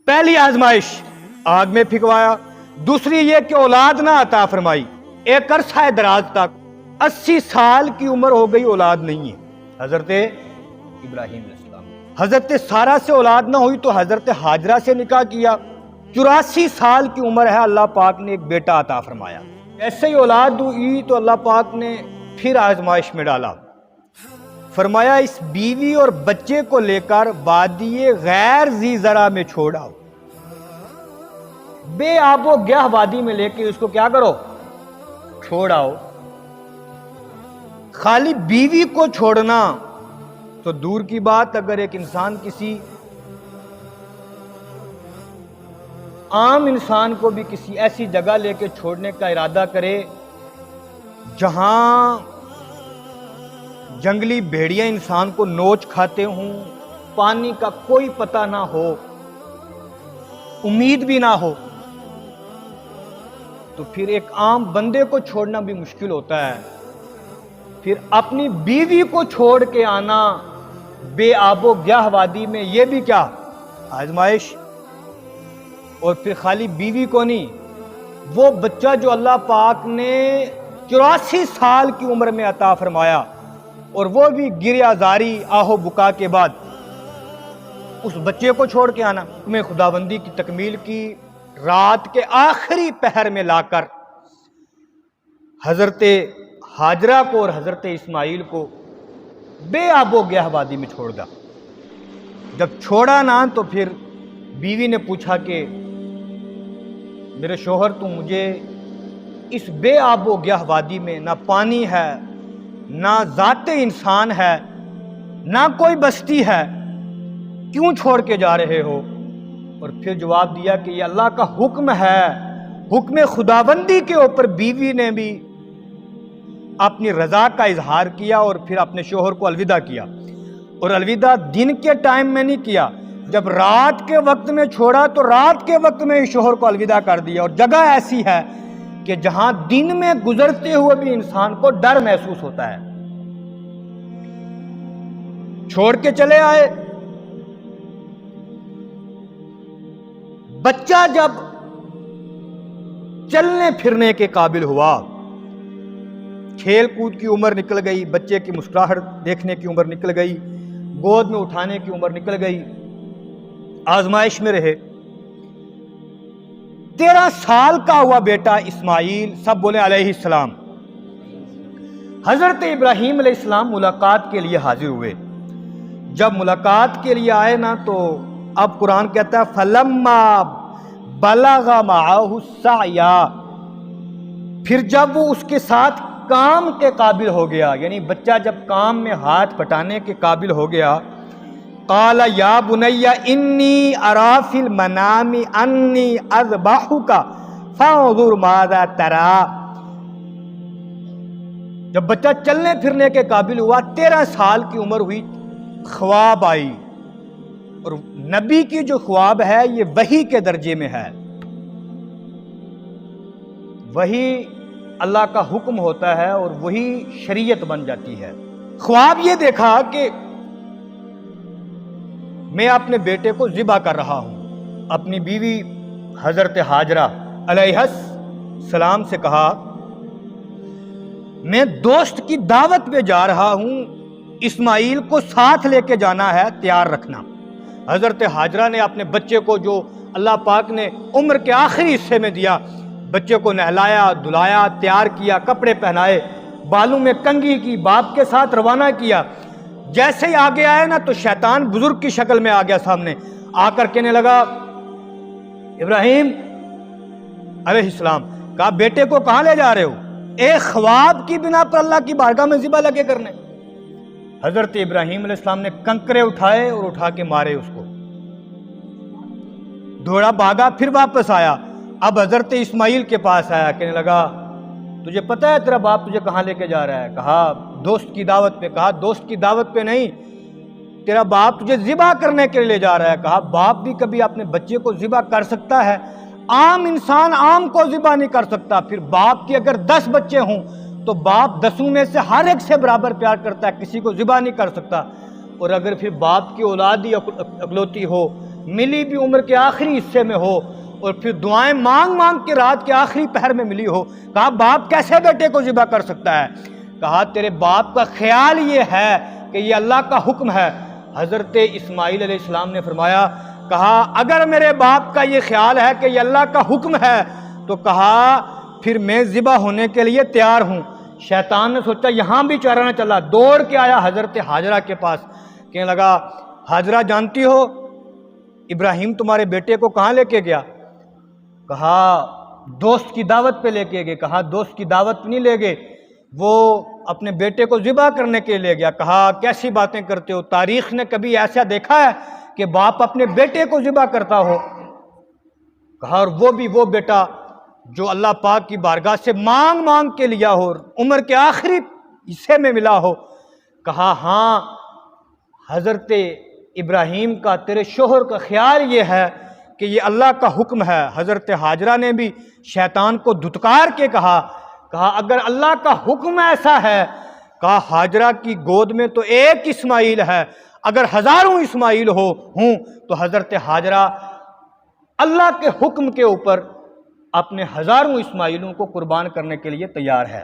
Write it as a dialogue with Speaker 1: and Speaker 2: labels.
Speaker 1: پہلی آزمائش آگ میں پھینکوایا، دوسری یہ کہ اولاد نہ عطا فرمائی، ایک عرصہ دراز تک 80 سال کی عمر ہو گئی، اولاد نہیں ہے۔ حضرت ابراہیم علیہ السلام، حضرت سارہ سے اولاد نہ ہوئی تو حضرت ہاجرہ سے نکاح کیا، 84 سال کی عمر ہے، اللہ پاک نے ایک بیٹا عطا فرمایا۔ ایسے ہی اولاد ہوئی تو اللہ پاک نے پھر آزمائش میں ڈالا، فرمایا اس بیوی اور بچے کو لے کر وادی غیر ذی زرع میں چھوڑ آؤ، بے آب و گیاہ وادی میں لے کے اس کو کیا کرو، چھوڑ آؤ۔ خالی بیوی کو چھوڑنا تو دور کی بات، اگر ایک انسان کسی عام انسان کو بھی کسی ایسی جگہ لے کے چھوڑنے کا ارادہ کرے جہاں جنگلی بھیڑیاں انسان کو نوچ کھاتے ہوں، پانی کا کوئی پتہ نہ ہو، امید بھی نہ ہو، تو پھر ایک عام بندے کو چھوڑنا بھی مشکل ہوتا ہے۔ پھر اپنی بیوی کو چھوڑ کے آنا بے آب و گیاہ وادی میں، یہ بھی کیا آزمائش۔ اور پھر خالی بیوی کو نہیں، وہ بچہ جو اللہ پاک نے 84 سال کی عمر میں عطا فرمایا، اور وہ بھی گریہ زاری آہو بکا کے بعد اس بچے کو چھوڑ کے آنا۔ تمہیں خداوندی کی تکمیل کی رات کے آخری پہر میں لا کر حضرت ہاجرہ کو اور حضرت اسماعیل کو بے آب و گیاہ وادی میں چھوڑ دا۔ جب چھوڑا نہ تو پھر بیوی نے پوچھا کہ میرے شوہر تم مجھے اس بے آب و گیاہ وادی میں، نہ پانی ہے، نہ ذات انسان ہے، نہ کوئی بستی ہے، کیوں چھوڑ کے جا رہے ہو؟ اور پھر جواب دیا کہ یہ اللہ کا حکم ہے۔ حکم خداوندی کے اوپر بیوی نے بھی اپنی رضا کا اظہار کیا اور پھر اپنے شوہر کو الوداع کیا، اور الوداع دن کے ٹائم میں نہیں کیا، جب رات کے وقت میں چھوڑا تو رات کے وقت میں شوہر کو الوداع کر دیا۔ اور جگہ ایسی ہے کہ جہاں دن میں گزرتے ہوئے بھی انسان کو ڈر محسوس ہوتا ہے۔ چھوڑ کے چلے آئے۔ بچہ جب چلنے پھرنے کے قابل ہوا، کھیل کود کی عمر نکل گئی، بچے کی مسکراہٹ دیکھنے کی عمر نکل گئی، گود میں اٹھانے کی عمر نکل گئی، آزمائش میں رہے۔ 13 سال کا ہوا بیٹا اسماعیل، سب بولے علیہ السلام، حضرت ابراہیم علیہ السلام ملاقات کے لیے حاضر ہوئے۔ جب ملاقات کے لیے آئے نا تو اب قرآن کہتا ہے فَلَمَّا بَلَغَ مَعَهُ السَّعْيَ، پھر جب وہ اس کے ساتھ کام کے قابل ہو گیا، یعنی بچہ جب کام میں ہاتھ پھٹانے کے قابل ہو گیا، قال یا بنی انی ارا فی المنام انی اذبحک فانظر ماذا تری، جب بچہ چلنے پھرنے کے قابل ہوا، 13 سال کی عمر ہوئی، خواب آئی، اور نبی کی جو خواب ہے یہ وحی کے درجے میں ہے، وہی اللہ کا حکم ہوتا ہے اور وہی شریعت بن جاتی ہے۔ خواب یہ دیکھا کہ میں اپنے بیٹے کو ذبح کر رہا ہوں۔ اپنی بیوی حضرت ہاجرہ علیہ السلام سے کہا میں دوست کی دعوت پہ جا رہا ہوں، اسماعیل کو ساتھ لے کے جانا ہے، تیار رکھنا۔ حضرت ہاجرہ نے اپنے بچے کو جو اللہ پاک نے عمر کے آخری حصے میں دیا، بچے کو نہلایا، دھلایا، تیار کیا، کپڑے پہنائے، بالوں میں کنگھی کی، باپ کے ساتھ روانہ کیا۔ جیسے ہی آگے آئے نا تو شیطان بزرگ کی شکل میں آ گیا سامنے، آ کر کہنے لگا ابراہیم علیہ السلام، کہا بیٹے کو کہاں لے جا رہے ہو؟ ایک خواب کی بنا پر اللہ کی بارگاہ میں ذبح لگے کرنے۔ حضرت ابراہیم علیہ السلام نے کنکرے اٹھائے اور اٹھا کے مارے اس کو، دوڑا بھاگا، پھر واپس آیا، اب حضرت اسماعیل کے پاس آیا، کہنے لگا تجھے پتہ ہے تیرا باپ تجھے کہاں لے کے جا رہا ہے؟ کہا دوست کی دعوت پہ۔ کہا دوست کی دعوت پہ نہیں، تیرا باپ تجھے ذبح کرنے کے لیے لے جا رہا ہے۔ کہا باپ بھی کبھی اپنے بچے کو ذبح کر سکتا ہے؟ عام انسان عام کو ذبح نہیں کر سکتا، پھر باپ کی اگر 10 بچے ہوں تو باپ 10 میں سے ہر ایک سے برابر پیار کرتا ہے، کسی کو ذبح نہیں کر سکتا۔ اور اگر پھر باپ کی اولاد ہی اکلوتی ہو ملی بھی عمر کے آخری حصے میں ہو اور پھر دعائیں مانگ مانگ کے رات کے آخری پہر میں ملی ہو، کہا باپ کیسے بیٹے کو ذبح کر سکتا ہے؟ کہا تیرے باپ کا خیال یہ ہے کہ یہ اللہ کا حکم ہے۔ حضرت اسماعیل علیہ السلام نے فرمایا، کہا اگر میرے باپ کا یہ خیال ہے کہ یہ اللہ کا حکم ہے تو کہا پھر میں ذبح ہونے کے لیے تیار ہوں۔ شیطان نے سوچا یہاں بھی چارہ نہ چلا، دوڑ کے آیا حضرت ہاجرہ کے پاس، کہنے لگا ہاجرہ جانتی ہو ابراہیم تمہارے بیٹے کو کہاں لے کے گیا؟ کہا دوست کی دعوت پہ لے کے گئے۔ کہا دوست کی دعوت پہ نہیں لے گئے، وہ اپنے بیٹے کو ذبح کرنے کے لے گیا۔ کہا کیسی باتیں کرتے ہو، تاریخ نے کبھی ایسا دیکھا ہے کہ باپ اپنے بیٹے کو ذبح کرتا ہو؟ کہا اور وہ بھی وہ بیٹا جو اللہ پاک کی بارگاہ سے مانگ مانگ کے لیا ہو، عمر کے آخری حصے میں ملا ہو۔ کہا ہاں حضرت ابراہیم کا تیرے شوہر کا خیال یہ ہے کہ یہ اللہ کا حکم ہے۔ حضرت ہاجرہ نے بھی شیطان کو دھتکار کے کہا اگر اللہ کا حکم ایسا ہے، کہا ہاجرہ کی گود میں تو ایک اسماعیل ہے، اگر ہزاروں اسماعیل ہوں تو حضرت ہاجرہ اللہ کے حکم کے اوپر اپنے ہزاروں اسماعیلوں کو قربان کرنے کے لیے تیار ہے۔